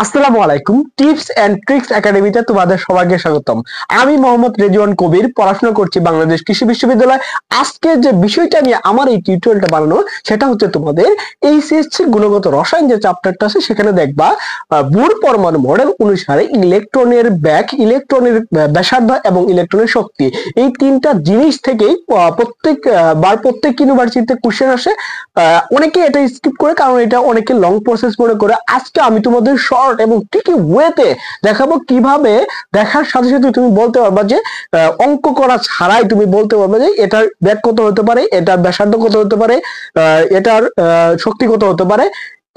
আসসালামু আলাইকুম। Tips and tricks একাডেমিতে তোমাদের সবাইকে স্বাগতম। আমি মোহাম্মদ রেজওয়ান কবির, পড়াশোনা করছি বাংলাদেশ কৃষি বিশ্ববিদ্যালয়। আজকে যে বিষয়টা নিয়ে আমার এই টিউটোরিয়ালটা বানানো, সেটা হচ্ছে তোমাদের এইচএসসি গুণগত রসায়ন যে চ্যাপ্টারটা আছে, সেখানে দেখবা বুর পরমাণু মডেল অনুসারে ইলেকট্রনের ব্যাক, ইলেকট্রনের ব্যাসার্ধ এবং ইলেকট্রনের শক্তি, এই তিনটা জিনিস থেকেই প্রত্যেক ইউনিভার্সিটিতে কোশ্চেন আসে। অনেকে এটা স্কিপ করে, কারণ এটা অনেকে লং প্রসেস মনে করে। আজকে আমি তোমাদের শর্ট এবং ট্রিকি ওয়েতে দেখাবো কিভাবে দেখার সাথে সাথে তুমি বলতে পারবা যে অঙ্ক করা ছাড়াই তুমি বলতে পারবে যে এটার ব্যাক কত হতে পারে, এটার ব্যাসার্ধ কত হতে পারে, এটার শক্তি কত হতে পারে।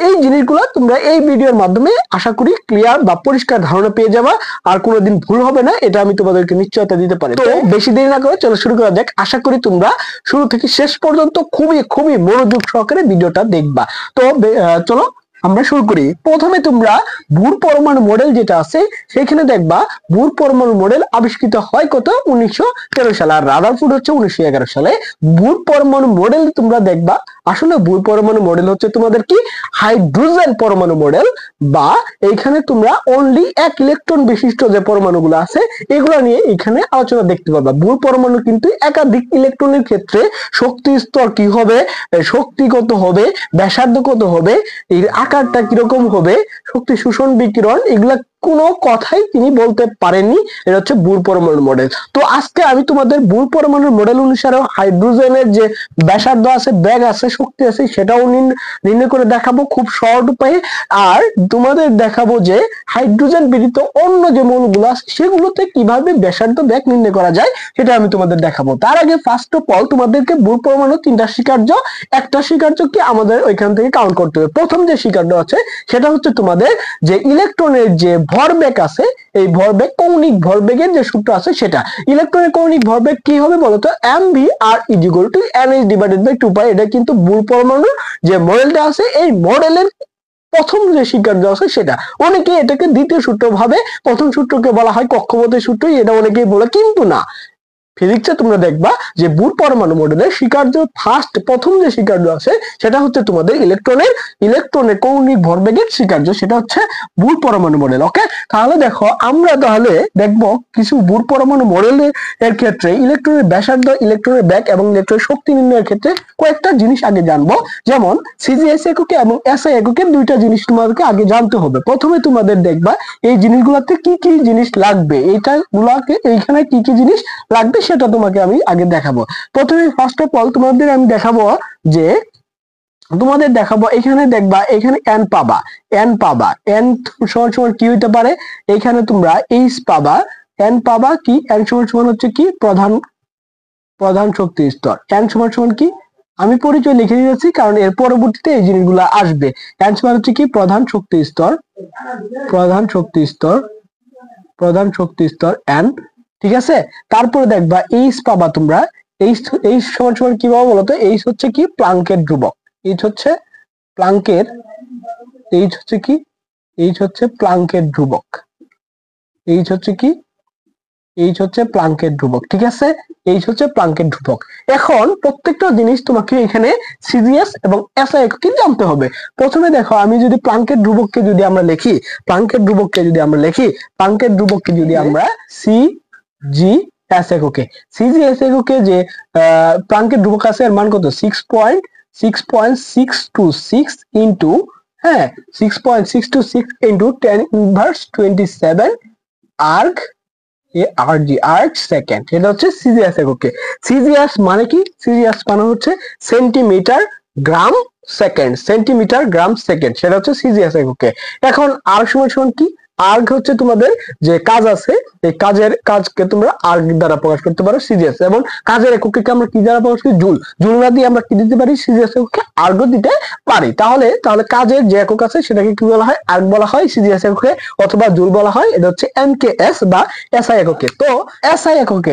এই জিনিসগুলো তোমরা এই ভিডিওর মাধ্যমে আশা করি ক্লিয়ার বা পরিষ্কার ধারণা পেয়ে যাবা, আর কোনোদিন ভুল হবে না, এটা আমি তোমাদেরকে নিশ্চয়তা দিতে পারি। তো বেশি দেরি না করে চলো শুরু করা যাক। আশা করি তোমরা শুরু থেকে শেষ পর্যন্ত খুবই খুবই মনোযোগ সহকারে ভিডিওটা দেখবা। তো চলো আমরা শুরু করি। প্রথমে তোমরা বুর পরমাণু মডেল যেটা আছে সেখানে দেখবা বুর পরমাণু মডেল আবিষ্কৃত হয় কত, 1913 সালে, আর রাদারফোর্ড হচ্ছে 1911 সালে। বুর পরমাণু মডেল তোমরা দেখবা আসলে বুর পরমাণু মডেল হচ্ছে তোমাদের কি হাইড্রোজেন পরমাণু মডেল, বা এইখানে তোমরা অনলি এক ইলেকট্রন বিশিষ্ট যে পরমাণুগুলো আছে এগুলো নিয়ে এখানে আলোচনা দেখতে পাবা। বুর পরমাণু কিন্তু একাধিক ইলেকট্রনের ক্ষেত্রে শক্তি স্তর কি হবে, শক্তি কত হবে, ব্যাসার্ধ কত হবে, এর আকারটা কিরকম হবে, শক্তি শোষণ বিকিরণ, এগুলা কোনো কথাই তিনি বলতে পারেননি। এটা হচ্ছে বুর পরমাণু মডেল। তো আজকে আমি তোমাদের বুর পরমাণু মডেল অনুসারে হাইড্রোজেনের যে ব্যাসার্ধ আছে, ব্যাগ আছে, শক্তি আছে, সেটাও নির্ণয় করে দেখাবো খুব শর্ট উপায়ে। আর তোমাদের দেখাবো যে হাইড্রোজেন ব্যতীত অন্য যে মৌলগুলো আছে সেগুলোতে কিভাবে ব্যাসার্ধ ব্যাগ নির্ণয় করা যায় সেটা আমি তোমাদের দেখাবো। তার আগে ফার্স্ট অফ অল তোমাদেরকে বুর পরমাণু তিনটা স্বীকার্য, একটা স্বীকার্যকে আমাদের ওইখান থেকে কাউন্ট করতে হবে। প্রথম যে স্বীকার্য আছে সেটা হচ্ছে তোমাদের যে ইলেকট্রনের যে ভরবেগ আছে, এই ভরবেগ, কৌণিক ভরবেগের যে সূত্র আছে সেটা। ইলেকট্রনের কৌণিক ভরবেগ কি হবে বলতো, mv/r = nh/2π। এটা কিন্তু বুর পরমাণুর যে মডেলটা আছে এই মডেলের প্রথম যে স্বীকার্য আছে সেটা। অনেকে এটাকে দ্বিতীয় সূত্র ভাবে, প্রথম সূত্রকে বলা হয় কক্ষপথের সূত্র, এটা অনেকেই বলে, কিন্তু না। ফিজিক্সে তোমরা দেখবা যে বুর পরমাণু মডেলের স্বীকার্য প্রথম যে স্বীকার্য আছে সেটা হচ্ছে তোমাদের ইলেকট্রনের কৌণিক ভরবেগের স্বীকার্য, সেটা হচ্ছে বুর পরমাণু মডেল। ওকে, তাহলে দেখো আমরা তাহলে দেখবো কিছু বুর পরমাণু মডেলের ক্ষেত্রে ইলেকট্রনের ব্যাসার্ধ, ইলেকট্রনের ব্যাগ এবং ইলেকট্রনের শক্তি নির্ণয়ের ক্ষেত্রে কয়েকটা জিনিস আগে জানবো। যেমন সিজিএস এককে এবং এসআই এককে দুইটা জিনিস তোমাদেরকে আগে জানতে হবে। প্রথমে তোমাদের দেখবা এই জিনিসগুলোতে কি কি জিনিস লাগবে, এইখানে কি কি জিনিস লাগবে সেটা তোমাকে আমি আগে দেখাবো। প্রথমে ফার্স্ট অফ অল তোমাদের আমি দেখাবো যে এখানে দেখবা, এখানে এন সমান সমান কি হইতে পারে, এখানে তোমরা এইচ পাবা, এন পাবা কি, এন সমান সমান হচ্ছে কি প্রধান শক্তি স্তর। এন সমান সমান কি, আমি পরিচয় লিখে দিয়েছি কারণ এর পরবর্তীতে এই জিনিসগুলো আসবে। এন সমান হচ্ছে কি প্রধান শক্তি স্তর এন, ঠিক আছে। তারপরে দেখবা এইচ পাবা তোমরা, এইচ সমান সমান কি পাবো বলতো, এইচ হচ্ছে কি প্লাঙ্কের ধ্রুবক, এইচ হচ্ছে প্লাঙ্কের ধ্রুবক, ঠিক আছে। এইচ হচ্ছে প্লাঙ্কের ধ্রুবক। এখন প্রত্যেকটা জিনিস তোমাকে এখানে সিজিএস এবং এসআই এককে জানতে হবে। প্রথমে দেখো, আমি যদি প্লাঙ্কের ধ্রুবককে যদি আমরা সি জি এস এককে, সিজিএস এককে যে প্লাঙ্কের ধ্রুবক আছে এর মান কত, 6.626 ইন্টু 6.626 ইন্টু 10⁻27 আর্গ সেকেন্ড। এটা হচ্ছে সিজিএস এককে। সিজিএস মানে কি, সিজিএস মানে হচ্ছে সেন্টিমিটার গ্রাম সেকেন্ড, সেটা হচ্ছে সিজিএস এককে। এখন আর সমান সমান কি, আর্গ হচ্ছে তোমাদের যে কাজ আছে, এই কাজকে তোমরা আর্গ দ্বারা প্রকাশ করতে পারো সিজিএস, এবং কাজের এককে আমরা কি দ্বারা প্রকাশ করি, জুল না দিয়ে আমরা কি দিতে পারি, সিজিএস এককে আর্গ দিতে পারি। তাহলে কাজের যে একক আছে সেটাকে কি বলা হয়, আর্গ বলা হয়, সিজিএস এককে অথবা জুল বলা হয়। এটা হচ্ছে এমকেএস বা এসআই এককে। তো এসআই এককে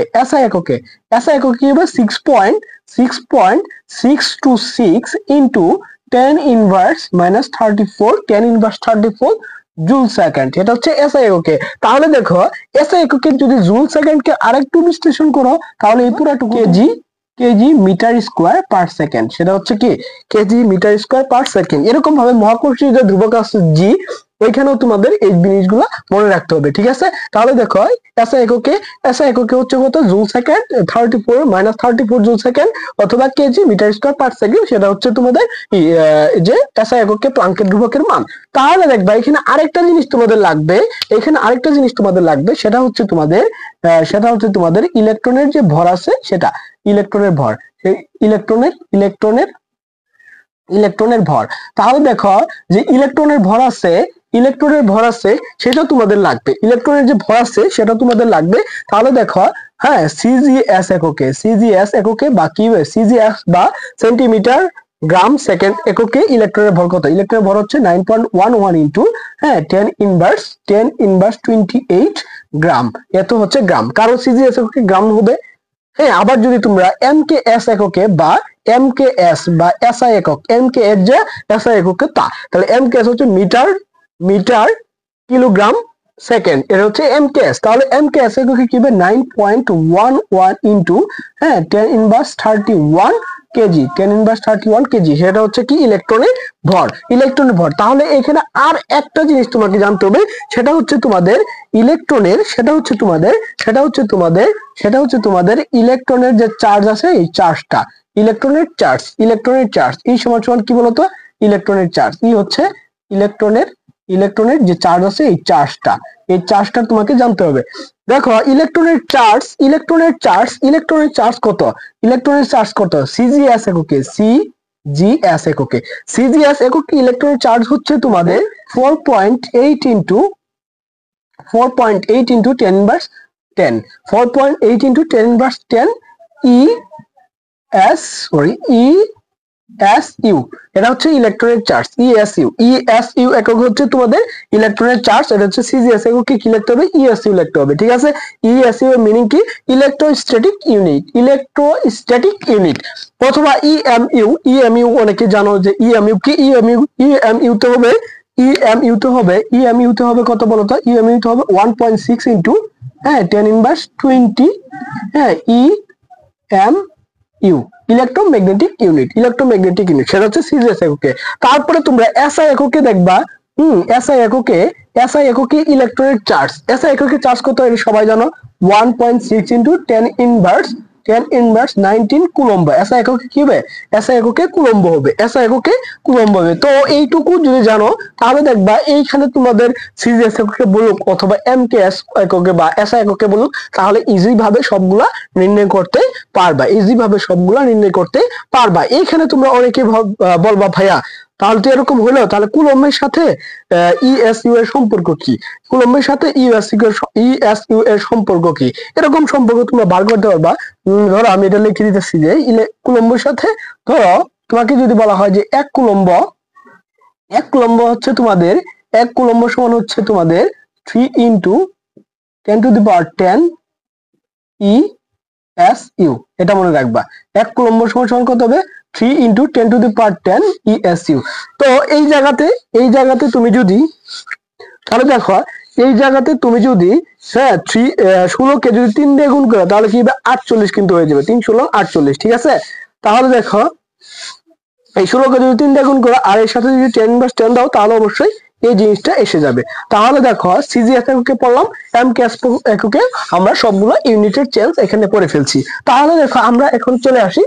কি হবে, 6.626 ইন্টু 10⁻34 জুল সেকেন্ড। এটা হচ্ছে এসআই এককে। তাহলে দেখো এসআই এককে যদি জুল সেকেন্ডকে আরেকটু বিশ্লেষণ করো তাহলে এই পুরাটুকু KG metre square per second, সেটা হচ্ছে কি KG metre square per second. এরকম ভাবে মহাকর্ষীয় যে ধ্রুবক আছে জি, এখানেও তোমাদের এই জিনিসগুলো মনে রাখতে হবে, ঠিক আছে? তাহলে দেখো এসআই এককে হচ্ছে কত, জুল সেকেন্ড, 34 - 34 জুল সেকেন্ড অথবা KG metre square per second, সেটা হচ্ছে তোমাদের যে এসআই এককে প্লাঙ্কের ধ্রুবকের মান। তাহলে দেখবা এখানে আরেকটা জিনিস তোমাদের লাগবে, সেটা হচ্ছে তোমাদের ইলেকট্রনের যে ভর আছে, সেটা ইলেকট্রনের ভর, ইলেকট্রনের ভর। তাহলে দেখো যে ইলেকট্রনের ভর আছে সেটা তোমাদের লাগবে, ইলেকট্রনের যে ভর আছে সেটা তোমাদের লাগবে। তাহলে দেখো, হ্যাঁ, সিজিএস এককে বা কি সিজিএস বা সেন্টিমিটার গ্রাম সেকেন্ড এককে ইলেকট্রনের ভর কত? ইলেকট্রনের ভর হচ্ছে 9.11 ইন্টু 10 ইনভার্স 28 গ্রাম, এত হচ্ছে গ্রাম, কারণ সিজিএস এককে গ্রাম হবে। হ্যাঁ, আবার যদি তোমরা এমকেএস এককে বা এমকেএস বা এসআই একক, এমকেএস যে এসআই এককে তা, তাহলে এমকেএস হচ্ছে মিটার কিলোগ্রাম সেকেন্ড, এটা হচ্ছে এমকেএস। তাহলে এমকেএস এককে কি হবে? 9.11 into 10 inverse 31 KG, 10 inverse 31 KG, সেটা হচ্ছে কি ইলেকট্রনের ভর, তাহলে এখানে আর একটা জিনিস তোমাকে জানতে হবে, সেটা হচ্ছে তোমাদের ইলেকট্রনের যে চার্জ আছে, এই চার্জটা, ইলেকট্রনের চার্জ এই সমান সমান কি বলতো? ইলেকট্রনের চার্জ হচ্ছে ইলেকট্রনের যে চার্জ আছে, এই চার্জটা তোমাকে জানতে হবে। দেখো ইলেকট্রনের চার্জ কত? সিজিএস এককে, ইলেকট্রনের চার্জ হচ্ছে তোমাদের 4.8 into 10 inverse 10, 4.8 into 10 inverse 10 ESU, এটা হচ্ছে ইলেকট্রনের চার্জ, ইএসইউ একক হচ্ছে তোমাদের ইলেকট্রনের চার্জ, এটা হচ্ছে সিজিএস এককে কি লিখতে হবে? ইএসইউ লিখতে হবে, ঠিক আছে? ইএসইউ এর মিনিং কি? ইলেকট্রোস্ট্যাটিক ইউনিট অথবা ইএমইউ অনেকে জানো যে ইএমইউ কি, ইএমইউ তে হবে কত বলতো? ইএমইউ তে হবে 1.6 into 10 inverse 20 EMU, electromagnetic unit, সেটা হচ্ছে সিজিএস এককে। তারপরে তোমরা এসআই এককে দেখবা, এসআই এককে ইলেকট্রনের চার্জ, চার্জ কত? এটা সবাই জানো, 1.6 ইন্টু 10 ইনভার্স 19 কুলম্ব। এসআই এককে কি হবে? এসআই এককে কুলম্ব হবে, তো এইটুকু যদি জানো, তাহলে দেখবা এইখানে তোমাদের সিজিএস এককে বলুক অথবা এমকেএস এককে বা এসআই এককে বলুক, তাহলে ইজি ভাবে সবগুলা নির্ণয় করতে পারবা। এইখানে তোমরা অনেকে বলবা ভাইয়া তাহলে তো এরকম হলো, তাহলে কুলম্বের সাথে ইএসইউ এর সম্পর্ক কি? ইএসইউ এর সম্পর্ক কি? এরকম সম্পর্ক তোমরা বার করতে পারবা। ধরো আমি এটা লিখে দিতেছি যে কুলম্বের সাথে, ধরো তোমাকে যদি বলা হয় যে এক কুলম্ব হচ্ছে তোমাদের, এক কুলম্ব সমান হচ্ছে তোমাদের 3 into 10 two the power 10 ESU, এটা মনে রাখবা। এক কুলম্ব সমান কত হবে? 3 into 10 two the power 10 ESU. তো এই জায়গাতে তুমি যদি, তাহলে দেখো এই জায়গাতে তুমি যদি 16 কে যদি 3 দিয়ে গুণ করো, তাহলে কি হবে? 48 কিন্তু হয়ে যাবে, 3 16 48, ঠিক আছে? তাহলে দেখো এই 16 কে যদি 3 দিয়ে গুণ করো আর এর সাথে যদি 10 ইনভার্স 10 দাও, তাহলে অবশ্যই এই জিনিসটা এসে যাবে। তাহলে দেখো সিজিএস এককে পড়লাম, এমকেএস এককে আমরা সবগুলো ইউনিটের চেঞ্জ এখানে পড়ে ফেলছি। তাহলে দেখো আমরা এখন চলে আসি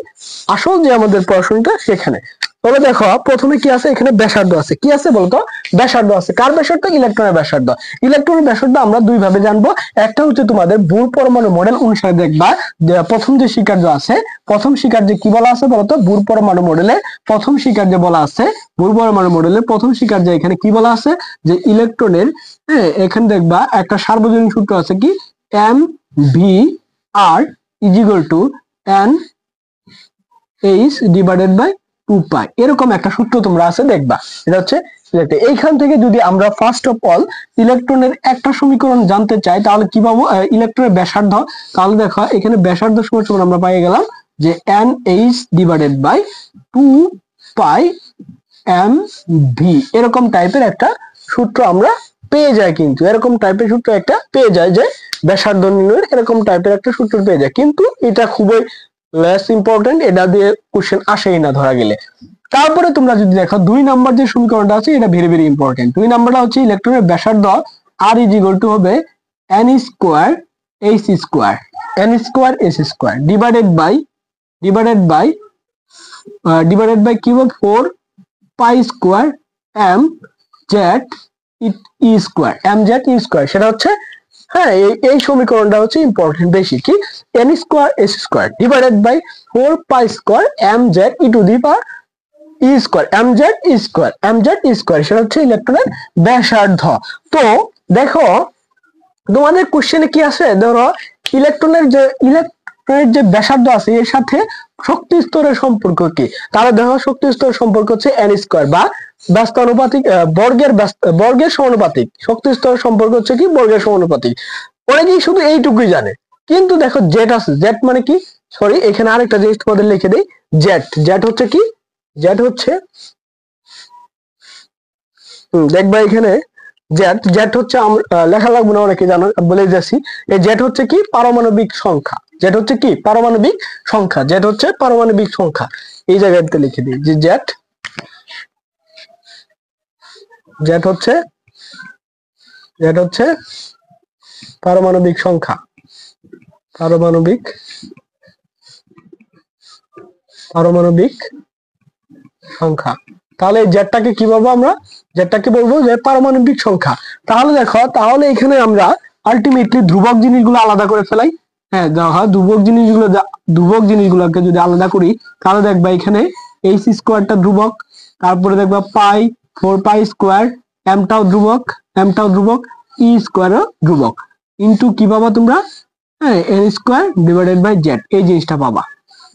আসল যে আমাদের পড়াশোনাটা সেখানে। তবে দেখো প্রথমে কি আছে? এখানে ব্যাসার্ধ আছে। কি আছে বলতো? ব্যাসার্ধ আছে। কার ব্যাসার্ধ? ইলেকট্রনের ব্যাসার্ধ। ইলেকট্রনের ব্যাসার্ধ আমরা দুই ভাবে জানবো। একটা হচ্ছে তোমাদের বুর পরমাণু মডেল অনুসারে দেখবা, প্রথম যে স্বীকার্য আছে, প্রথম স্বীকার্যে কি বলা আছে বলতো? বুর পরমাণু মডেলে প্রথম স্বীকার্যে বলা আছে, বুর পরমাণু মডেলের প্রথম স্বীকার্যে এখানে কি বলা আছে? যে ইলেকট্রনের, এখানে দেখবা একটা সার্বজনীন সূত্র আছে, কি? M V R is equal to N H divided by 2 pi, এরকম একটা সূত্র তোমরা আছে দেখবা। এটা হচ্ছে এইখান থেকে যদি আমরা ফার্স্ট অফ অল ইলেকট্রনের একটা সমীকরণ জানতে চাই, তাহলে কি পাবো? ইলেকট্রনের ব্যাসার্ধ। তাহলে দেখো এখানে ব্যাসার্ধ সমান আমরা পেয়ে গেলাম যে N H divided by 2 pi M V, এরকম টাইপের একটা সূত্র আমরা পেয়ে যাই। কিন্তু এরকম টাইপের সূত্র একটা পেয়ে যায় যে ব্যাসার্ধ নির্ণয়ের, এরকম টাইপের একটা সূত্র পেয়ে যায়, কিন্তু এটা খুবই লেস ইম্পর্টেন্ট, এটা দিয়ে কোশ্চেন আসেই না ধরা গেলে। তারপরে তোমরা যদি দেখো 2 নাম্বার যে সমীকরণটা আছে এটা ভেরি ভেরি ইম্পর্টেন্ট। 2 নাম্বারটা হচ্ছে ইলেকট্রনের ব্যাসার্ধ r ইজ ইকুয়াল টু হবে n square h square n square h square divided by কি হবে 4 pi square m Z E square সেটা হচ্ছে, হ্যাঁ এই সমীকরণটা হচ্ছে ইম্পর্টেন্ট বেশি, কি n square h square divided by 4 pi square m Z E to the power E square m Z E square সেটা হচ্ছে ইলেকট্রনের ব্যাসার্ধ। তো দেখো তোমাদের কোশ্চেনে কি আছে, ধরো ইলেকট্রনের যে ব্যাসার্ধ আছে এর সাথে শক্তি স্তরের সম্পর্ক কি, তাহলে দেখো শক্তি স্তরের সম্পর্ক হচ্ছে n স্কয়ার বা ব্যস্তানুপাতিক বর্গের সমানুপাতিক। শক্তি স্তরের সম্পর্ক হচ্ছে কি বর্গের সমানুপাতিক। অনেকেই শুধু এইটুকুই জানে, কিন্তু দেখো জেড আছে, জেড মানে কি, সরি এখানে আরেকটা জিনিস তোমাদের লিখে দেই, জেড হচ্ছে কি, জেড হচ্ছে দেখবা এখানে জেড হচ্ছে লেখা লাগবে না, অনেকে জানো বলে যাচ্ছি, এই জেড হচ্ছে কি পারমাণবিক সংখ্যা, জেড হচ্ছে কি পারমাণবিক সংখ্যা, জেড হচ্ছে পারমাণবিক সংখ্যা। এই জায়গাতে লিখে দিই যে জেড হচ্ছে পারমাণবিক সংখ্যা, পারমাণবিক সংখ্যা। তাহলে এই জেডটাকে কি বলবো আমরা, জেডটাকে বলবো যে পারমাণবিক সংখ্যা। তাহলে দেখো, তাহলে এখানে আমরা আলটিমেটলি ধ্রুবক জিনিসগুলো আলাদা করে ফেলাই। হ্যাঁ দেখো ধ্রুবক জিনিসগুলোকে যদি আলাদা করি তাহলে দেখবা এখানে এইচ স্কোয়ারটা ধ্রুবক, তারপরে দেখবা পাই 4 পাই স্কোয়ার, এমটাও ধ্রুবক, ই স্কোয়ারও ধ্রুবক, ইন্টু কি পাবা তোমরা, হ্যাঁ N square divided by Z, এই জিনিসটা পাবা।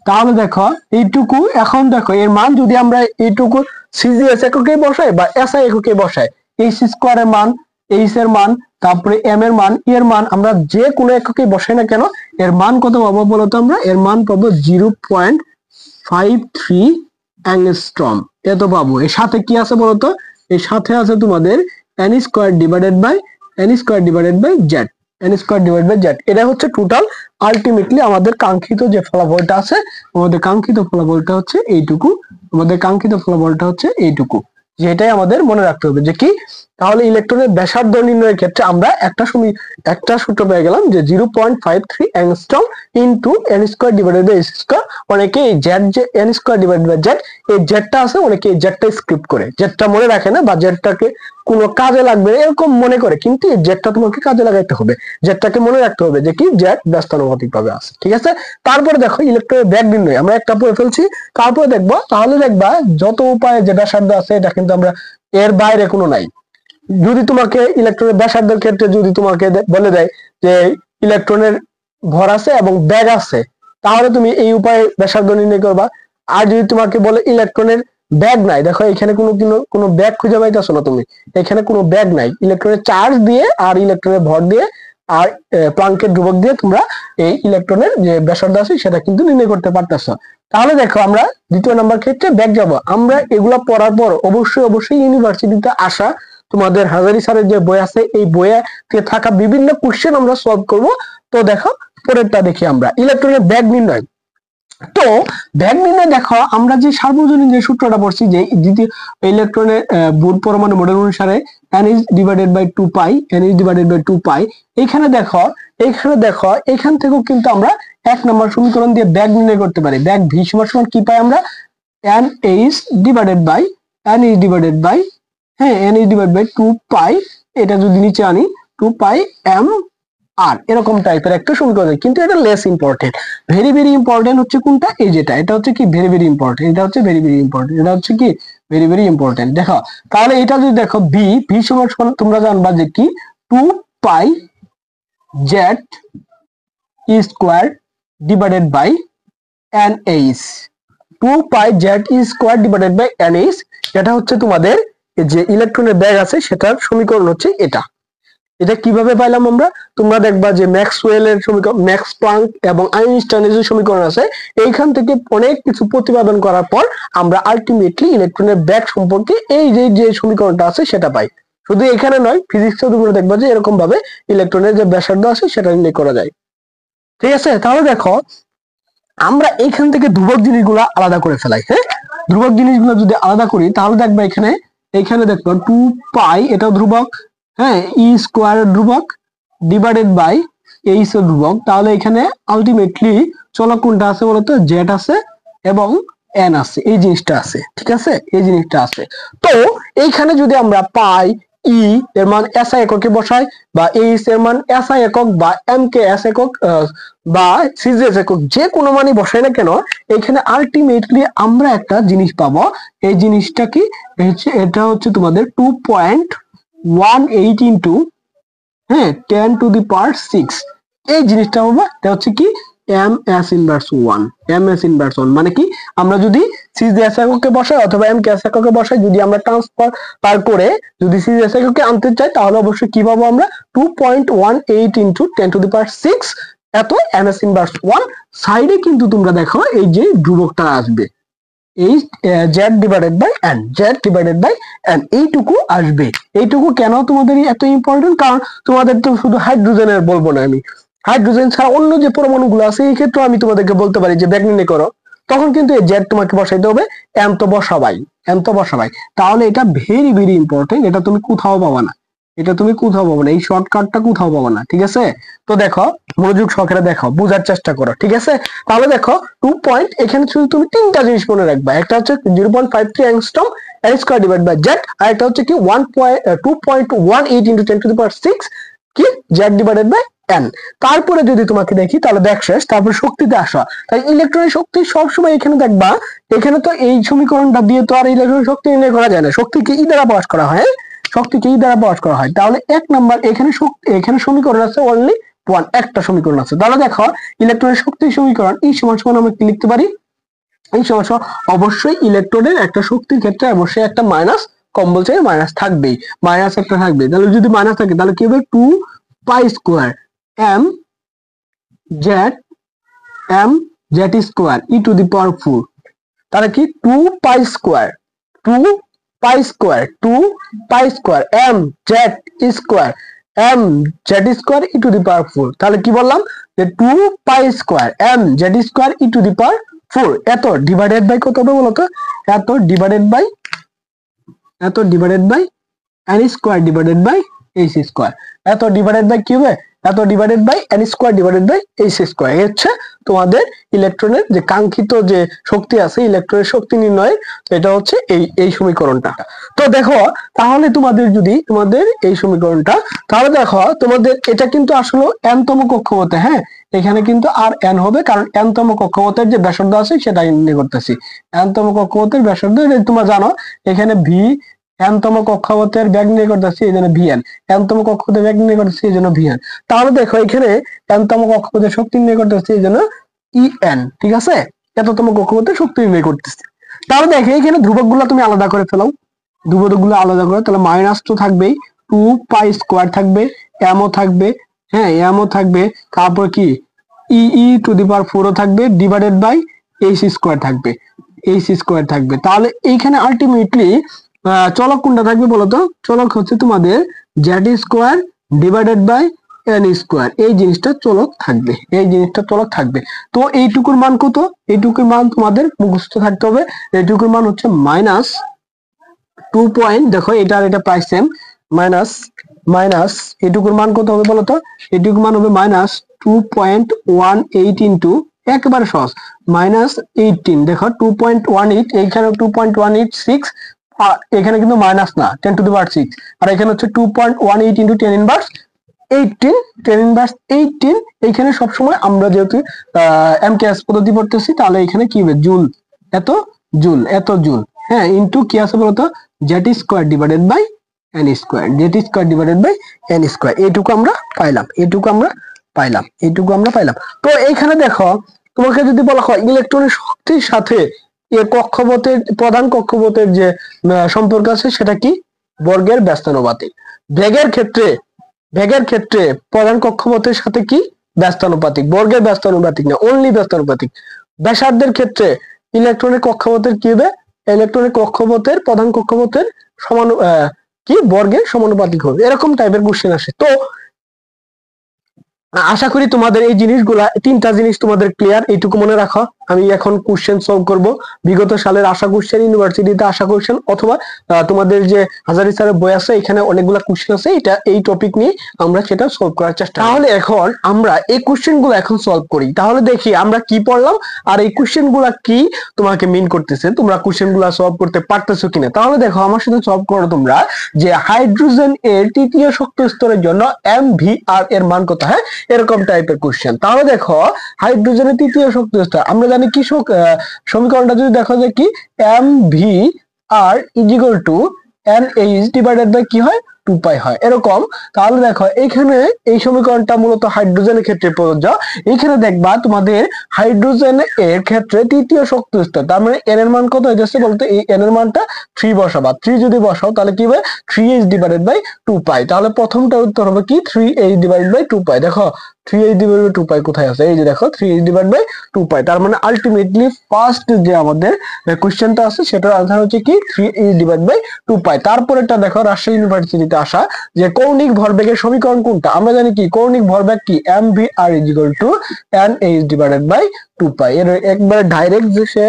তাহলে দেখো এইটুকু, এখন দেখো এর মান যদি আমরা এইটুকু সিজিএস এককে বসাই বা এসআই এককে বসাই, এইচ স্কোয়ারের মান, এইচ এর মান, তারপরে এম এর মান, এর মান আমরা যে কোনো এককে বসাই না কেন, এর মান কত পাবো বলতো, আমরা এর মান পাবো 0.53 অ্যাংস্ট্রম, এত পাবো। এর সাথে কি আছে বলতো, এর সাথে আছে তোমাদের N square divided by Z, এটা হচ্ছে টোটাল আলটিমেটলি আমাদের কাঙ্ক্ষিত যে ফলাফলটা আছে, আমাদের কাঙ্ক্ষিত ফলাফলটা হচ্ছে এইটুকু, যেটাই আমাদের মনে রাখতে হবে যে কি, তাহলে ইলেকট্রনের ব্যাসার্ধ নির্ণয়ের ক্ষেত্রে আমরা একটা সূত্র পেয়ে গেলাম যে 0.53 angstrom into N square divided by S square. অনেকে এই জেড যে N square divided by Z, এই জেডটা আছে, অনেকে এই জেডটা স্কিপ করে, জেডটা মনে রাখে না বা জেডটাকে কোনো কাজে লাগবে এরকম মনে করে, কিন্তু এই জেডটা তোমাকে কাজে লাগাইতে হবে, জেডটাকে মনে রাখতে হবে যে কি জেড ব্যস্তানুপাতিক ভাবে আছে, ঠিক আছে। তারপরে দেখো ইলেকট্রনের ব্যাগ নির্ণয় আমরা একটা পড়ে ফেলছি, তারপরে দেখবো, তাহলে দেখবা যত উপায়ে যে ব্যাসার্ধ আছে এটা কিন্তু আমরা এর বাইরে কোনো নাই। যদি তোমাকে ইলেকট্রনের ব্যাসার্ধের ক্ষেত্রে যদি তোমাকে বলে দেয় যে ইলেকট্রনের ভর আছে এবং ব্যাগ আছে, তাহলে তুমি এই উপায়ে ব্যাসার্ধ নির্ণয় করবা। আর যদি তোমাকে বলে ইলেকট্রনের ব্যাগ নাই, দেখো এখানে কোনো ব্যাগ খুঁজে পাইতেছো না তুমি, এখানে কোনো ব্যাগ নাই, ইলেকট্রনের চার্জ দিয়ে আর ইলেকট্রনের ভর দিয়ে আর প্লাঙ্কের ধ্রুবক দিয়ে তোমরা এই ইলেকট্রনের যে ব্যাসার্ধ আছে সেটা কিন্তু নির্ণয় করতে পারতেছো। তাহলে দেখো আমরা দ্বিতীয় নাম্বার ক্ষেত্রে ব্যাগ যাব। আমরা এগুলা পড়ার পর অবশ্যই ইউনিভার্সিটিতে আসা তোমাদের হাজারি স্যারের যে বই আছে, এই বইয়ে থাকা বিভিন্ন কোশ্চেন আমরা সলভ করব। তো দেখো পরেরটা দেখি আমরা, ইলেকট্রনের ব্যাগ নির্ণয়। তো ব্যাগ নির্ণয় দেখো, আমরা যে সার্বজনীন যে সূত্রটা পড়ছি যে দ্বিতীয় ইলেকট্রনের বুট পরমাণু মডেল অনুসারে n is divided by 2 pi, এখানে দেখো এখান থেকেও কিন্তু আমরা এক নম্বর সমীকরণ দিয়ে ব্যাগ নির্ণয় করতে পারি। ব্যাগ ভি সমান কি পাই আমরা, n is divided by 2 pi, এটা যদি নিচে আনি 2 pi m আর এরকম টাইপের একটা সমীকরণ, কিন্তু এটা less important. Very very important হচ্ছে কোনটা, এই যেটা, এটা হচ্ছে কি ভেরি ভেরি ইম্পর্টেন্ট, এটা হচ্ছে ভেরি ভেরি ইম্পর্টেন্ট, এটা হচ্ছে কি ভেরি ভেরি ইম্পর্টেন্ট। দেখো তাহলে এটা যদি দেখো ভি সমান তোমরা জানবা যে কি 2 pi Z square divided by N H, 2 pi Z square divided by N H, এটা হচ্ছে তোমাদের যে ইলেকট্রনের ব্যাগ আছে সেটার সমীকরণ হচ্ছে এটা। এটা কিভাবে পাইলাম আমরা, তোমরা দেখবা যে ম্যাক্সওয়েলের সমীকরণ, ম্যাক্স প্লাঙ্ক এবং আইনস্টাইনের যে সমীকরণ আছে, এইখান থেকে অনেক কিছু প্রতিপাদন করার পর আমরা আলটিমেটলি ইলেকট্রনের ব্যাগ সম্পর্কে এই যে সমীকরণটা আছে সেটা পাই। শুধু এখানে নয়, ফিজিক্সেও তোমরা দেখবা যে এরকম ভাবে ইলেকট্রনের যে ব্যাসার্ধ আছে সেটা নির্ণয় করা যায়, ঠিক আছে। তাহলে দেখো আমরা এইখান থেকে ধ্রুবক জিনিসগুলো আলাদা করে ফেলাই। হ্যাঁ, ধ্রুবক জিনিসগুলো যদি আলাদা করি তাহলে দেখবা এখানে দেখবো 2 পাই এটাও ধ্রুবক, হ্যাঁ, ই স্কোয়ার ধ্রুবক ডিভাইডেড বাই এইচ ধ্রুবক। তাহলে এখানে আলটিমেটলি চলক কোনটা আছে বলতো, জেড আছে এবং এন আছে, এই জিনিসটা আছে, ঠিক আছে, এই জিনিসটা আছে। তো এইখানে যদি আমরা পাই ই এর মান এসআই এককে বসাই, বা এইচ এর মান এসআই একক বা এম কে এস একক বা সিজিএস একক, যে কোনো মানই বসাই না কেন, এখানে আলটিমেটলি আমরা একটা জিনিস পাবো। এই জিনিসটা কি, এটা হচ্ছে তোমাদের 2.18 ইন্টু, হ্যাঁ, 10⁻⁶। এই জিনিসটা হবে, এটা হচ্ছে কি M S inverse 1। M S inverse 1 মানে কি, আমরা যদি সিজিএস এককে বসাই অথবা এম কে এস এককে বসাই, যদি আমরা ট্রান্সফার করে যদি সিজিএস এককে আনতে চাই, তাহলে অবশ্যই কি পাবো আমরা, 2.18 ইন্টু 10⁶ এত এম এস ইনভার্স 1। সাইডে কিন্তু তোমরা দেখো এই যে ধ্রুবকটা আসবে, এই Z divided by N, Z divided by N, এইটুকু আসবে। এইটুকু কেন তোমাদের এত ইম্পর্টেন্ট, কারণ তোমাদের তো শুধু হাইড্রোজেনের বলবো না আমি, হাইড্রোজেন ছাড়া অন্য যে পরমাণুগুলো আছে এই ক্ষেত্রে আমি তোমাদেরকে বলতে পারি যে ব্যাগ নির্ণয় করো, তখন কিন্তু এই জেড তোমাকে বসাইতে হবে, এন তো বসাবাই, এন তো বসাবাই। তাহলে এটা ভেরি ভেরি ইম্পর্টেন্ট, এটা তুমি কোথাও পাবা না, এটা তুমি কোথাও পাবো না, এই শর্টকাটটা কোথাও পাবো না, ঠিক আছে। তো দেখো, মনোযোগ সহকারে দেখো, বোঝার চেষ্টা করো, ঠিক আছে। তাহলে দেখো 2 পয়েন্ট, এখানে শুধু তুমি তিনটা জিনিস মনে রাখবা, একটা হচ্ছে 0.53 angstrom N square divide by Z, আর একটা হচ্ছে কি 2.18 ইন্টু 10⁶ কি জেড ডিভাইডেড বাই এন। তারপরে যদি তোমাকে দেখি তাহলে দেখ শেষ, তারপরে শক্তিতে আসা। তাই ইলেকট্রনের শক্তি সবসময় এখানে দেখবা, এখানে তো এই সমীকরণটা দিয়ে তো আর ইলেকট্রনের শক্তি নির্ণয় করা যায় না, শক্তিকে ই দ্বারা প্রকাশ করা হয়, শক্তিকে ই দ্বারা প্রকাশ করা হয়। তাহলে এক নাম্বার এখানে সমীকরণ আছে অনলি ওয়ান, একটা সমীকরণ আছে। তাহলে দেখো ইলেকট্রনের শক্তির সমীকরণ ই সমান সমান আমরা কি লিখতে পারি, এই সমান সমান অবশ্যই ইলেকট্রনের একটা শক্তির ক্ষেত্রে অবশ্যই একটা মাইনাস, কম্পালসারি মাইনাস থাকবেই, মাইনাস একটা থাকবে। তাহলে যদি মাইনাস থাকে তাহলে কি হবে, 2 pi square M Z square E to the power 4। তাহলে কি 2 pi square, 2 pi square, 2 pi square M Z square, M Z square E to the power 4। তাহলে কি বললাম, যে 2 pi square M Z square E to the power 4, এত divided by কত হবে বলতো, এত divided by N square divided by H square, এত ডিভাইডেড বাই কি হবে, এত divided by N square divided by H square. এই হচ্ছে তোমাদের ইলেকট্রনের যে কাঙ্ক্ষিত যে শক্তি আছে, ইলেকট্রনের শক্তি নির্ণয়ের, এটা হচ্ছে এই সমীকরণটা। তো দেখো, তাহলে তোমাদের এই সমীকরণটা, তাহলে দেখো তোমাদের এটা কিন্তু আসলে এনতম কক্ষপথে, হ্যাঁ, এখানে কিন্তু আর এন হবে, কারণ এনতম কক্ষপথের যে ব্যাসার্ধ আছে সেটা নির্ণয় করতেছি। এনতম কক্ষপথের ব্যাসার্ধ তোমরা জানো, এখানে ভি, এনতম কক্ষপথের ব্যাগ নির্ণয় করতেছি এই জন্য ভিএন, এনতম কক্ষপথের ব্যাগ নির্ণয় করতেছি এই জন্য ভিএন। তাহলে দেখো এখানে এনতম কক্ষপথের শক্তি নির্ণয় করতেছি এই জন্য ইএন, ঠিক আছে, এততম কক্ষপথের শক্তি নির্ণয় করতেছি। তাহলে দেখো এখানে ধ্রুবক গুলা তুমি আলাদা করে ফেলাও, ধ্রুবক গুলো আলাদা করে, তাহলে মাইনাস তো থাকবেই, 2 পাই স্কোয়ার থাকবে, এমও থাকবে, হ্যাঁ, এমও থাকবে, তারপর কি ই টু দি পাওয়ার 4 ও থাকবে, ডিভাইডেড বাই এইচ স্কোয়ার থাকবে, এইচ স্কোয়ার থাকবে। তাহলে এইখানে আলটিমেটলি চলক কোনটা থাকবে বলতো, চলক হচ্ছে তোমাদের Z square divided by N square, এই জিনিসটা চলক থাকবে, এই জিনিসটা চলক থাকবে। তো এইটুকুর মান কত, এইটুকুর মান তোমাদের মুখস্থ থাকতে হবে, এইটুকুর মান হচ্ছে মাইনাস 2 পয়েন্ট, দেখো এটা আর এটা প্রায় সেম, মাইনাস এটুকুর মান কত হবে বলতো, এটুকুর মান হবে মাইনাস 2.18 ইন্টু, একেবারে সহজ, -18। দেখো 2.18, এইখানে 2.186, এখানে কিন্তু মাইনাস না, 10⁻⁶, আর এখানে হচ্ছে 2.18 ইন্টু 10 ইনভার্স 18, 10 ইনভার্স 18। এইখানে সবসময় আমরা যেহেতু এমকেএস পদ্ধতি পড়তেছি, তাহলে এখানে কি হবে, জুল, এত জুল, হ্যাঁ, ইন্টু কি আছে বলতো, Z square divided by N square, Z square divided by N square. এইটুকু আমরা পাইলাম, তো এইখানে দেখো তোমাকে যদি বলা হয় ইলেকট্রনের শক্তির সাথে এই কক্ষপথের, প্রধান কক্ষপথের যে সম্পর্ক আছে সেটা কি, বর্গের ব্যস্তানুপাতিক। বেগের ক্ষেত্রে প্রধান কক্ষপথের সাথে কি, ব্যস্তানুপাতিক, বর্গের ব্যস্তানুপাতিক না, অনলি ব্যস্তানুপাতিক। ব্যাসার্ধের ক্ষেত্রে ইলেকট্রনের কক্ষপথের কি হবে, ইলেকট্রনের কক্ষপথের প্রধান কক্ষপথের সমান কি বর্গের সমানুপাতিক হবে, এরকম টাইপের কোশ্চেন আসে। তো আশা করি তোমাদের এই জিনিসগুলা, তিনটা জিনিস তোমাদের ক্লিয়ার, এইটুকু মনে রাখো। আমি এখন কোশ্চেন সলভ করব, বিগত সালের আসা কোশ্চেন, ইউনিভার্সিটিতে আসা কোশ্চেন, অথবা তোমাদের যে হাজারি স্যারের বই আছে এখানে অনেকগুলো কোশ্চেন আছে, এটা এই টপিক নিয়ে আমরা সেটা সলভ করার চেষ্টা করি। তাহলে এখন আমরা এই কোশ্চেন গুলো এখন সলভ করি। তাহলে দেখি আমরা কি পড়লাম আর এই কোশ্চেন গুলা কি তোমাকে মিন করতেছে, তোমরা কোশ্চেন গুলা সলভ করতে পারতেছো কিনা। তাহলে দেখো আমার সাথে সলভ করো তোমরা, যে হাইড্রোজেন এর তৃতীয় শক্তি স্তরের জন্য MVR এর মান কত, হ্যাঁ এরকম টাইপের কোশ্চেন। তাহলে দেখো হাইড্রোজেনের তৃতীয় শক্তি স্তর, আমরা জানি কি সমীকরণটা যদি দেখো যে কি MVR is equal to NH divided by কি হয় 2 পাই হয় এরকম। তাহলে দেখো এখানে এই সমীকরণটা মূলত হাইড্রোজেনের ক্ষেত্রে প্রযোজ্য। এখানে দেখবা তোমাদের হাইড্রোজেন এর ক্ষেত্রে তৃতীয় শক্তি স্তর, তার মানে n এর মান কত হয়ে যাচ্ছে বলতে, এই n এর মানটা 3 বসাবা। 3 যদি বসাও তাহলে কি হবে 3h ডিভাইডেড বাই 2 পাই। তাহলে প্রথমটা উত্তর হবে কি 3h ডিভাইডেড বাই 2 পাই। দেখো 3h ডিভাইডেড বাই 2 পাই কোথায় আছে, এই যে দেখো 3h ডিভাইডেড বাই 2 পাই। তার মানে আলটিমেটলি ফার্স্ট যে আমাদের কোশ্চেনটা আছে সেটার আনসার হচ্ছে কি 3h ডিভাইডেড বাই 2 পাই। তারপরেটা দেখো রাজশাহী ইউনিভার্সিটিতে আসা যে কৌণিক ভরবেগের সমীকরণ কোনটা, আমরা জানি কি কৌণিক ভরবেগ কি MVR is equal to NH divided by 2 pi. এর একবারে ডাইরেক্ট যে সে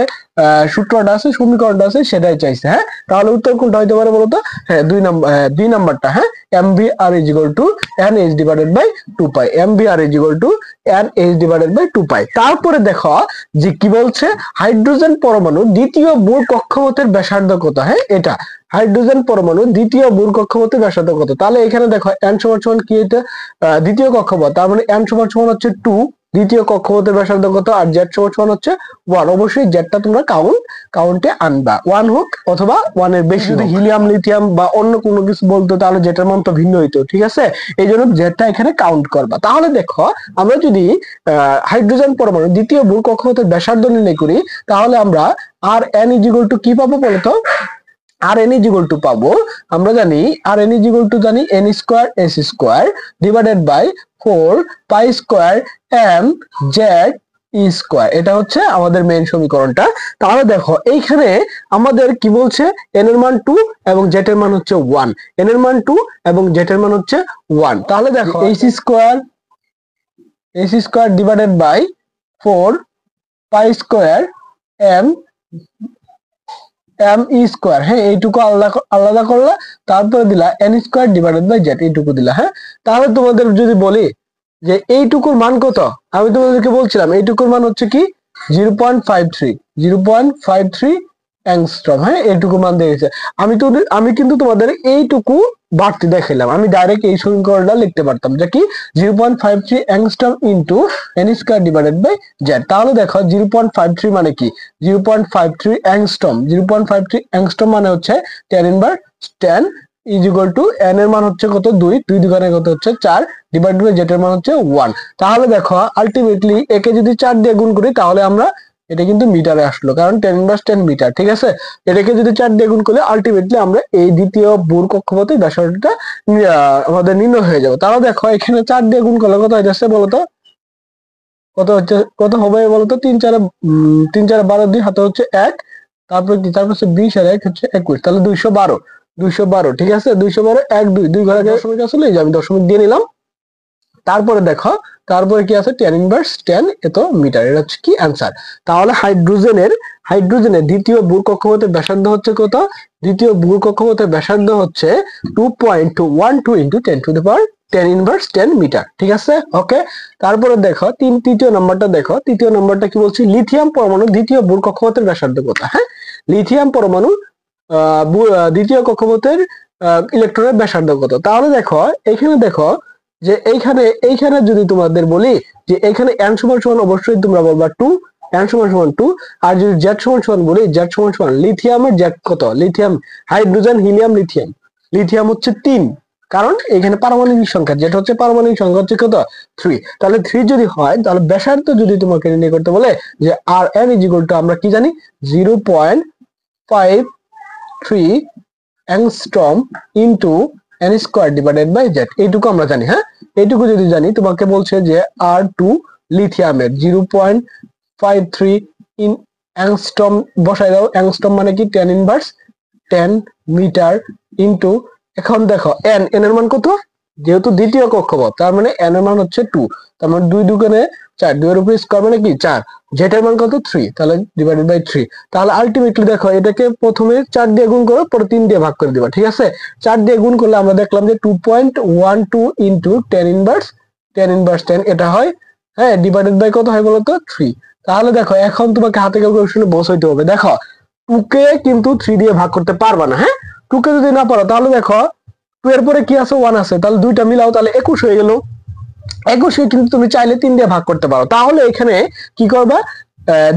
সূত্রটা আছে, সমীকরণটা আছে সেটাই চাইছে, হ্যাঁ। তাহলে উত্তর কোনটা হইতে পারে বলতো, হ্যাঁ 2 নাম্বারটা, হ্যাঁ MVR is equal to NH divided by 2 pi. MVR is equal to NH divided by 2 pi. তারপরে দেখো যে কি বলছে, হাইড্রোজেন পরমাণু দ্বিতীয় বুর কক্ষপথের ব্যাসার্ধ কত, হ্যাঁ এটা হাইড্রোজেন পরমাণু দ্বিতীয় বুর কক্ষপথের ব্যাসার্ধ কত। তাহলে এখানে দেখো n সমান সমান কি, এটা দ্বিতীয় কক্ষপথ, তার মানে n সমান সমান হচ্ছে 2, দ্বিতীয় কক্ষপথের ব্যাসার্ধ কত, আর z সমান সমান হচ্ছে 1। অবশ্যই জেডটা তোমরা কাউন্টে আনবা, 1 হোক অথবা 1 এর বেশি। যদি হিলিয়াম লিথিয়াম বা অন্য কোনো কিছু বলতো তাহলে যেটার মান তো ভিন্ন হইতো, ঠিক আছে। এই জন্য জেডটা এখানে কাউন্ট করবা। তাহলে দেখো আমরা যদি হাইড্রোজেন পরমাণু দ্বিতীয় বুর কক্ষপথের ব্যাসার্ধ নির্ণয় করি, তাহলে আমরা Rn ইজ ইকুয়াল টু কি পাবো বলতো, Rn ইজ ইকুয়াল টু পাবো, আমরা জানি Rn ইজ ইকুয়াল টু জানি n square s square divided by 4 pi square m z E square. এটা হচ্ছে আমাদের মেইন সমীকরণটা। তাহলে দেখো এইখানে আমাদের কি বলছে, n এর মান 2 এবং z এর মান হচ্ছে 1, n এর মান 2 এবং z এর মান হচ্ছে 1। তাহলে দেখো s square divided by 4 pi square m E square, হ্যাঁ এইটুকু আলাদা করলা, তারপরে দিলা n square divided by z, এইটুকু দিলা, হ্যাঁ। তাহলে তোমাদের যদি বলি যে এইটুকুর মান কত, আমি তোমাদেরকে বলছিলাম এইটুকুর মান হচ্ছে কি 0.53 অ্যাংস্ট্রম, হ্যাঁ এইটুকু মান দিয়েছে। আমি কিন্তু তোমাদের এইটুকু বাড়তি দেখাইলাম, আমি ডাইরেক্ট এই সমীকরণটা লিখতে পারতাম যে কি 0.53 angstrom into n square divided by z। তাহলে দেখো 0.53 মানে কি 0.53 অ্যাংস্ট্রম, 0.53 অ্যাংস্ট্রম মানে হচ্ছে 10 inverse 10 is equal two n এর মান হচ্ছে কত 2, 2 দুগুণে কত হচ্ছে 4 ডিভাইড বাই z এর মান হচ্ছে 1। তাহলে দেখো আলটিমেটলি একে যদি 4 দিয়ে গুণ করি তাহলে আমরা, এটা কিন্তু মিটারে আসলো কারণ 10 ইনভার্স 10 মিটার, ঠিক আছে। এটাকে যদি 4 দিয়ে গুণ করলে আলটিমেটলি আমরা এই দ্বিতীয় বুর কক্ষপথের ব্যাসার্ধটা আমাদের নির্ণয় হয়ে যাবে। তাহলে দেখো এখানে 4 দিয়ে গুণ করলে কত হয়ে যাচ্ছে বলতো, কত হবে বলতো, 3 4 12, 2 হাতে হচ্ছে 1, তারপর কি, তারপর হচ্ছে 20 আর 1 হচ্ছে 21, তাহলে 212, ঠিক আছে। 212 1 2 2 ঘরে দশমিক আসলে এই যে আমি দশমিক দিয়ে নিলাম। তারপরে দেখো তারপরে কি আছে 10 ইনভার্স 10 এত মিটার, এটা হচ্ছে কি অ্যান্সার। তাহলে হাইড্রোজেনের দ্বিতীয় বুর কক্ষপথের ব্যাসার্ধ হচ্ছে কত, দ্বিতীয় বুর কক্ষপথের ব্যাসার্ধ হচ্ছে 2.12 into 10 to the power 10 inverse 10 metre, ঠিক আছে ওকে। তারপরে দেখো তৃতীয় নাম্বারটা দেখো, তৃতীয় নাম্বারটা কি বলছি, লিথিয়াম পরমাণু দ্বিতীয় বুর কক্ষপথের ব্যাসার্ধ কত, হ্যাঁ লিথিয়াম পরমাণু দ্বিতীয় কক্ষপথের ইলেকট্রনের ব্যাসার্ধ কত। তাহলে দেখো এখানে দেখো যে এইখানে যদি তোমাদের বলি যে এখানে n সমান সমান অবশ্যই তোমরা বলবা 2, n সমান সমান 2, আর যদি z সমান সমান বলি z সমান সমান লিথিয়ামের z কত, লিথিয়াম হাইড্রোজেন হিলিয়াম লিথিয়াম হচ্ছে 3, কারণ এখানে পারমাণবিক সংখ্যা, যেটা হচ্ছে পারমাণবিক সংখ্যা হচ্ছে কত 3। তাহলে 3 যদি হয় তাহলে ব্যাসার্ধ যদি তোমাকে নির্ণয় করতে বলে যে Rn ইজ ইকুয়াল টু আমরা কি জানি 0.53 angstrom into n square divided by z, এইটুকু আমরা জানি, হ্যাঁ এইটুকু যদি জানি তোমাকে বলছে যে R2 লিথিয়ামের 0.53 ইন অ্যাংস্ট্রম বসাই দাও, অ্যাংস্ট্রম মানে কি 10 ইনভার্স 10 মিটার ইনটু, এখন দেখো n এর মান কত যেহেতু দ্বিতীয় কক্ষপথ তার মানে n এর মান হচ্ছে 2, তার মানে 2 দুগুণে 4, 2 এর উপর স্কয়ার মানে কি 4, যেটার মান কত 3, তাহলে ডিভাইডেড বাই 3। তাহলে আলটিমেটলি দেখো এটাকে প্রথমে 4 দিয়ে গুণ করো, পরে 3 দিয়ে ভাগ করে দিবা, ঠিক আছে। 4 দিয়ে গুণ করলে আমরা দেখলাম যে 2.12 ইনটু 10 এটা হয়, হ্যাঁ, ডিভাইডেড বাই কত হয় বলতো 3। তাহলে দেখো এখন তোমাকে হাতে ক্যালকুলেশনে বসাইতে হবে। দেখো 2 কে কিন্তু 3 দিয়ে ভাগ করতে পারবা না, হ্যাঁ। 2 কে যদি না পারো তাহলে দেখো 2 এর পরে কি আছে 1 আছে, তাহলে দুইটা মিলাও, তাহলে 21 হয়ে গেল। 21 কিন্তু তুমি চাইলে 3 দিয়ে ভাগ করতে পারো। তাহলে এখানে কি করবা,